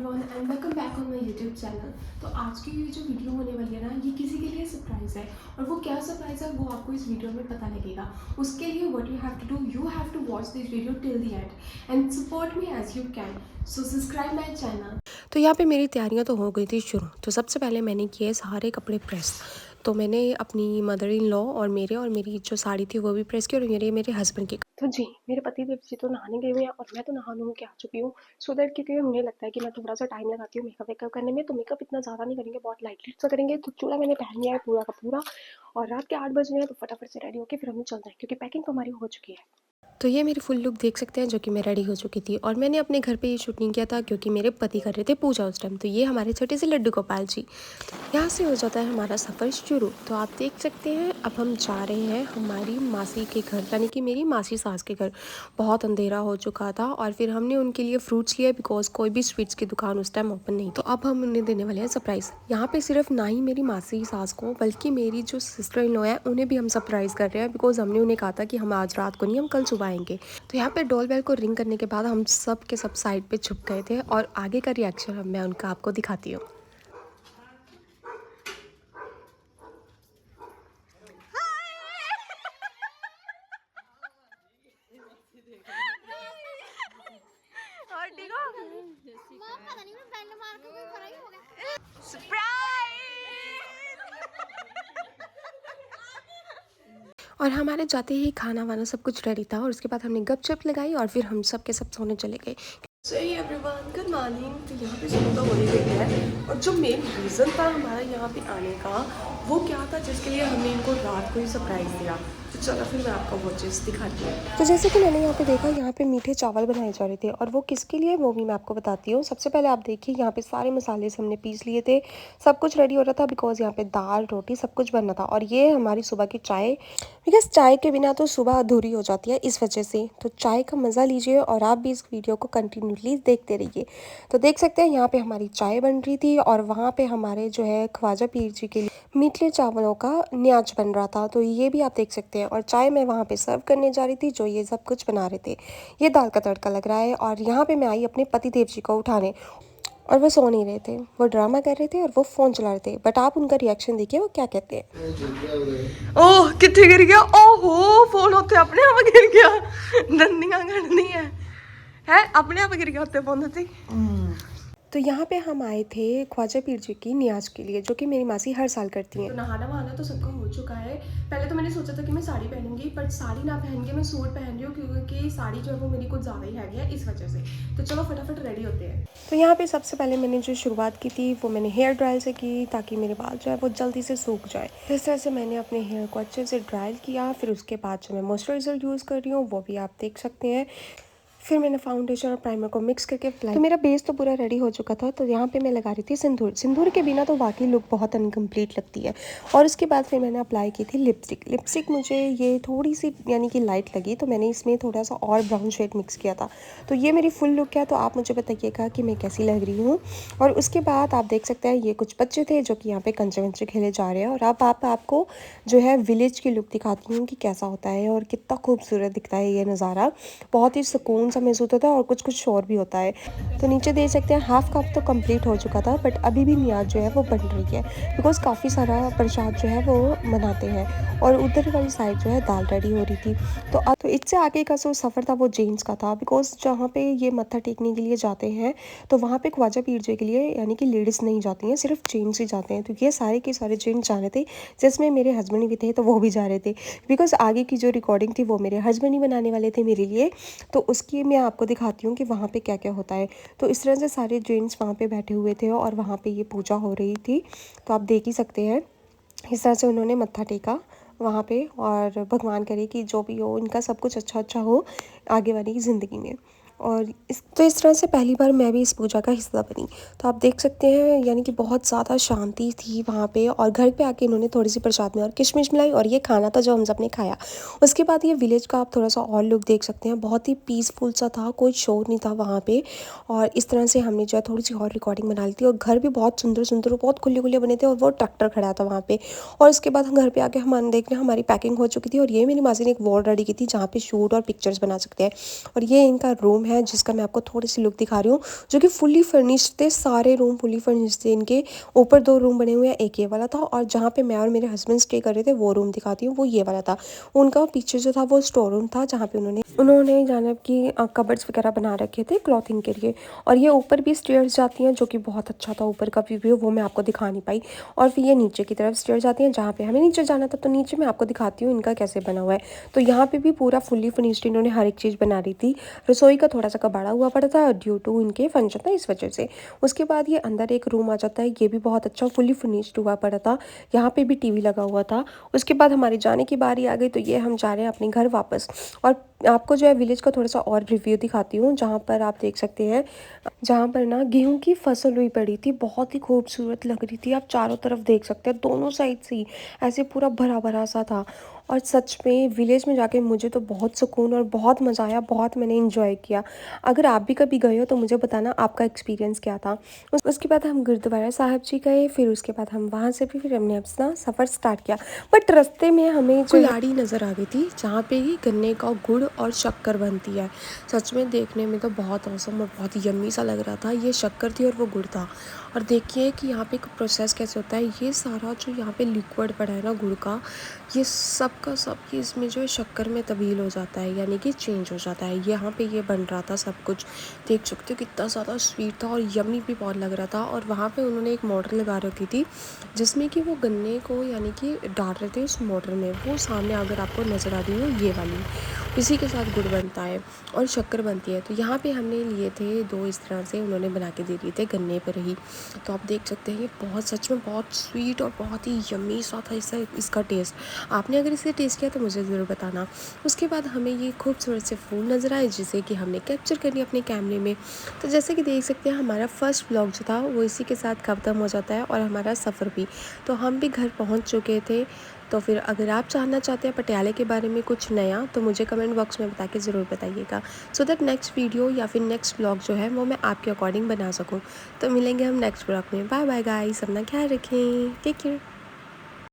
Everyone and welcome back on my YouTube channel. तो आज की ये जो वीडियो होने वाली है ना, ये किसी के लिए सरप्राइज़ है और वो क्या सरप्राइज़ है वो आपको इस वीडियो में पता लगेगा। उसके लिए what you have to do, you have to watch this video till the end and support me as you can. So subscribe my channel. तो यहाँ पे मेरी तैयारियाँ तो हो गई थी शुरू। तो सबसे पहले मैंने किए सारे कपड़े प्रेस। तो मैंने अपनी मदर इन लॉ और मेरी जो साड़ी थी वो भी प्रेस की और मेरे हस्बैंड की। तो जी मेरे पति देव जी तो नहाने गए हुए हैं और मैं तो नहा नू के आ चुकी हूँ। सो दैट क्योंकि उन्हें लगता है कि मैं थोड़ा सा टाइम लगाती हूँ मेकअप वेकअप करने में, तो मेकअप इतना ज़्यादा नहीं करेंगे, बहुत लाइटली सा करेंगे। तो चूड़ा मैंने पहन लिया है पूरा का पूरा और रात के 8 बज रहे हैं, तो फटाफट से रेडी होकर फिर हम चल जाएँ क्योंकि पैकिंग तो हमारी हो चुकी है। तो ये मेरी फुल लुक देख सकते हैं जो कि मैं रेडी हो चुकी थी और मैंने अपने घर पे ये शूट नहीं किया था क्योंकि मेरे पति कर रहे थे पूजा उस टाइम। तो ये हमारे छोटे से लड्डू गोपाल जी। यहाँ से हो जाता है हमारा सफ़र शुरू। तो आप देख सकते हैं अब हम जा रहे हैं हमारी मासी के घर, यानी कि मेरी मासी सास के घर। बहुत अंधेरा हो चुका था और फिर हमने उनके लिए फ्रूट्स लिए बिकॉज कोई भी स्वीट्स की दुकान उस टाइम ओपन नहीं। तो अब हम उन्हें देने वाले हैं सरप्राइज़। यहाँ पे सिर्फ ना ही मेरी मासी सास को बल्कि मेरी जो सिस्टर इन लॉ है उन्हें भी हम सरप्राइज़ कर रहे हैं बिकॉज हमने उन्हें कहा था कि हम आज रात को नहीं, हम कल सुबह आएंगे। तो यहाँ पे डोर बेल को रिंग करने के बाद हम सब के सब साइड पे छुप गए थे और आगे का रिएक्शन मैं उनका आपको दिखाती हूँ। और ठीक हो? पता नहीं मैं बैंड मार के कोई खरा ही हो गया। और हमारे जाते ही खाना वाना सब कुछ रेडी था और उसके बाद हमने गपशप लगाई और फिर हम सब के सब सोने चले गए। So everyone good morning. तो यहाँ पे सुबह तो हो ही गई है और जो मेन रीज़न था हमारा यहाँ पे आने का वो क्या था जिसके लिए हमने इनको रात को ही सरप्राइज़ दिया। तो चलो फिर मैं आपको वो चीज़ दिखाती हूँ। तो जैसे कि मैंने यहाँ पे देखा, यहाँ पे मीठे चावल बनाए जा रहे थे और वो किसके लिए वो भी मैं आपको बताती हूँ। सबसे पहले आप देखिए यहाँ पे सारे मसाले से हमने पीस लिए थे, सब कुछ रेडी हो रहा था बिकॉज यहाँ पे दाल रोटी सब कुछ बनना था। और ये हमारी सुबह की चाय, बिकॉज चाय के बिना तो सुबह अधूरी हो जाती है, इस वजह से। तो चाय का मज़ा लीजिए और आप भी इस वीडियो को कंटिन्यूसली देखते रहिए। तो देख सकते हैं यहाँ पे हमारी चाय बन रही थी और वहाँ पे हमारे जो है ख्वाजा पीर जी के लिए मीठे चावलों का न्याज बन रहा था। तो ये भी आप देख सकते हैं और चाय मैं वहाँ पे सर्व करने जा रही थी जो ये सब कुछ बना रहे थे। ये दाल का तड़का लग रहा है और यहाँ पे मैं आई अपने पति देव जी को उठाने और वो सो नहीं रहे थे, वो ड्रामा कर रहे थे और वो फ़ोन चला रहे थे। बट आप उनका रिएक्शन देखिए वो क्या कहते हैं। ओह कितने गिर गया, ओहो फोन होते अपने आप गिर गया। दंदियां गड़नी है अपने आप गिर गया होते फोन होते। तो यहाँ पे हम आए थे ख्वाजा पीर जी की नियाज के लिए जो कि मेरी मासी हर साल करती हैं। तो नहाना वहाना तो सबका हो चुका है। पहले तो मैंने सोचा था कि मैं साड़ी पहनूंगी, बट साड़ी ना पहन के मैं सूट पहन रही हूँ क्योंकि साड़ी जो है वो मेरी कुछ ज़्यादा ही हैवी है, इस वजह से। तो चलो फटाफट रेडी होते हैं। तो यहाँ पे सबसे पहले मैंने जो शुरुआत की थी वो मैंने हेयर ड्रायल से की ताकि मेरे बाल जो है वो जल्दी से सूख जाए। तो इस तरह से मैंने अपने हेयर को अच्छे से ड्रायल किया। फिर उसके बाद जो मैं मॉइस्चराइज़र यूज़ कर रही हूँ वो भी आप देख सकते हैं। फिर मैंने फाउंडेशन और प्राइमर को मिक्स करके अप्लाई। तो मेरा बेस तो पूरा रेडी हो चुका था। तो यहाँ पे मैं लगा रही थी सिंदूर। सिंदूर के बिना तो वाकई लुक बहुत अनकम्प्लीट लगती है। और उसके बाद फिर मैंने अप्लाई की थी लिपस्टिक। लिपस्टिक मुझे ये थोड़ी सी यानी कि लाइट लगी तो मैंने इसमें थोड़ा सा और ब्राउन शेड मिक्स किया था। तो ये मेरी फुल लुक है। तो आप मुझे बताइएगा कि मैं कैसी लग रही हूँ। और उसके बाद आप देख सकते हैं ये कुछ बच्चे थे जो कि यहाँ पे कंचे वंचे खेले जा रहे हैं और अब आपको जो है विलेज की लुक दिखाती हूँ कि कैसा होता है और कितना खूबसूरत दिखता है ये नज़ारा। बहुत ही सुकून सा महसूस होता है और कुछ कुछ शोर भी होता है। तो नीचे देख सकते हैं हाफ कप तो कंप्लीट हो चुका था, बट अभी भी नियाज जो है वो बन रही है बिकॉज काफ़ी सारा प्रसाद जो है वो मनाते हैं। और उधर वाली साइड जो है दाल रेडी हो रही थी। तो इससे आगे का जो सफ़र था वो जेंट्स का था बिकॉज जहाँ पे ये मत्था टेकने के लिए जाते हैं तो वहाँ पे ख्वाजा पीर जी के लिए यानी कि लेडीज़ नहीं जाती हैं, सिर्फ जेंट्स ही जाते हैं। तो ये सारे के सारे जेंट्स जा रहे थे, जिसमें मेरे हस्बैंड भी थे तो वो भी जा रहे थे बिकॉज आगे की जो रिकॉर्डिंग थी वो मेरे हस्बैंड ही बनाने वाले थे मेरे लिए। तो उसकी मैं आपको दिखाती हूँ कि वहाँ पे क्या क्या होता है। तो इस तरह से सारे जेंट्स वहाँ पे बैठे हुए थे और वहाँ पे ये पूजा हो रही थी। तो आप देख ही सकते हैं इस तरह से उन्होंने मत्था टेका वहाँ पे और भगवान करे कि जो भी हो इनका सब कुछ अच्छा अच्छा हो आगे वाली ज़िंदगी में। और इस तरह से पहली बार मैं भी इस पूजा का हिस्सा बनी। तो आप देख सकते हैं यानी कि बहुत ज़्यादा शांति थी वहाँ पे। और घर पे आके इन्होंने थोड़ी सी प्रसाद में और किशमिश मिलाई और ये खाना था जो हम सब ने खाया। उसके बाद ये विलेज का आप थोड़ा सा और लुक देख सकते हैं, बहुत ही पीसफुल सा था, कोई शोर नहीं था वहाँ पे। और इस तरह से हमने जो है थोड़ी सी और रिकॉर्डिंग बना ली थी और घर भी बहुत सुंदर सुंदर और बहुत खुले खुले बने थे और वो ट्रैक्टर खड़ा था वहाँ पे। और उसके बाद हम घर पे आके हम देख रहे हैं हमारी पैकिंग हो चुकी थी और ये मेरी मासी ने एक वॉल रेडी की थी जहाँ पे शूट और पिक्चर्स बना सकते हैं। और ये इनका रूम रूम है जिसका मैं आपको थोड़ी सी लुक दिखा रही हूँ, जो कि फुली फर्निश्ड थे। सारे रूम फुली फर्निश्ड थे। इनके ऊपर 2 रूम बने हुए हैं, एक ये वाला था और जहाँ पे मैं और मेरे हस्बैंड स्टे कर रहे थे वो रूम दिखाती हूँ, वो ये वाला था। उनका पीछे जो था वो स्टोर रूम था, जहाँ पे उन्होंने जानब की कबर्ड्स वगैरह बना रखे थे क्लॉथिंग के लिए। और ये ऊपर भी स्टेयर्स जाती हैं, जो कि बहुत अच्छा था। ऊपर का व्यू वो मैं आपको दिखा नहीं पाई। और फिर ये नीचे की तरफ स्टेयर्स जाती हैं, जहाँ पे हमें नीचे जाना था। तो नीचे मैं आपको दिखाती हूँ इनका कैसे बना हुआ है। तो यहाँ पे भी पूरा फुली फिनिश्ड इन्होंने हर एक चीज़ बना रही थी। रसोई का थोड़ा सा कबाड़ा हुआ पड़ा था ड्यू टू इनके फंक्शन था, इस वजह से। उसके बाद ये अंदर एक रूम आ जाता है, ये भी बहुत अच्छा फुली फिनिश्ड हुआ पड़ा था। यहाँ पे भी टीवी लगा हुआ था। उसके बाद हमारे जाने की बारी आ गई, तो ये हम जा रहे हैं अपने घर वापस। और आपको जो है विलेज का थोड़ा सा और रिव्यू दिखाती हूँ, जहाँ पर आप देख सकते हैं, जहाँ पर ना गेहूं की फसल हुई पड़ी थी, बहुत ही खूबसूरत लग रही थी। आप चारों तरफ देख सकते हैं, दोनों साइड से ही ऐसे पूरा भरा भरा सा था। और सच में विलेज में जाके मुझे तो बहुत सुकून और बहुत मज़ा आया, बहुत मैंने इंजॉय किया। अगर आप भी कभी गए हो तो मुझे बताना आपका एक्सपीरियंस क्या था। उसके बाद हम गुरुद्वारा साहिब जी गए, फिर उसके बाद हम वहाँ से भी फिर हमने अपना सफ़र स्टार्ट किया। बट रास्ते में हमें कुल्हाड़ी नज़र आ गई थी, जहाँ पे ही गन्ने का गुड़ और शक्कर बनती है। सच में देखने में तो बहुत औसम और बहुत यम्मी सा लग रहा था। ये शक्कर थी और वो गुड़ था। और देखिए कि यहाँ पे एक प्रोसेस कैसे होता है। ये सारा जो यहाँ पे लिक्विड पड़ा है ना गुड़ का, ये सब का सब ये इसमें जो है शक्कर में तब्दील हो जाता है, यानी कि चेंज हो जाता है। यहाँ पे ये बन रहा था सब कुछ, देख सकते हो कितना ज़्यादा स्वीट था और यम्मी भी बहुत लग रहा था। और वहाँ पे उन्होंने एक मोटर लगा रखी थी, जिसमें कि वो गन्ने को यानी कि डाल रहे थे उस मोटर में। वो सामने अगर आपको नज़र आ रही हो ये वाली, इसी के साथ गुड़ बनता है और शक्कर बनती है। तो यहाँ पे हमने लिए थे 2, इस तरह से उन्होंने बना के दे दिए थे गन्ने पर ही। तो आप देख सकते हैं ये बहुत सच में बहुत स्वीट और बहुत ही यम्मी सा था इसका टेस्ट। आपने अगर इसे टेस्ट किया तो मुझे ज़रूर बताना। उसके बाद हमें ये खूबसूरत से फूल नज़र आए, जिसे कि हमने कैप्चर कर लिया अपने कैमरे में। तो जैसे कि देख सकते हैं हमारा फर्स्ट व्लॉग जो था वो इसी के साथ ख़त्म हो जाता है, और हमारा सफ़र भी। तो हम भी घर पहुँच चुके थे। तो फिर अगर आप जानना चाहते हैं पटियाले के बारे में कुछ नया, तो मुझे कमेंट बॉक्स में बता के ज़रूर बताइएगा, सो दैट नेक्स्ट वीडियो या फिर नेक्स्ट ब्लॉग जो है वो मैं आपके अकॉर्डिंग बना सकूं। तो मिलेंगे हम नेक्स्ट ब्लॉग में। बाय बाय गाइस, अपना ख्याल रखें, टेक केयर।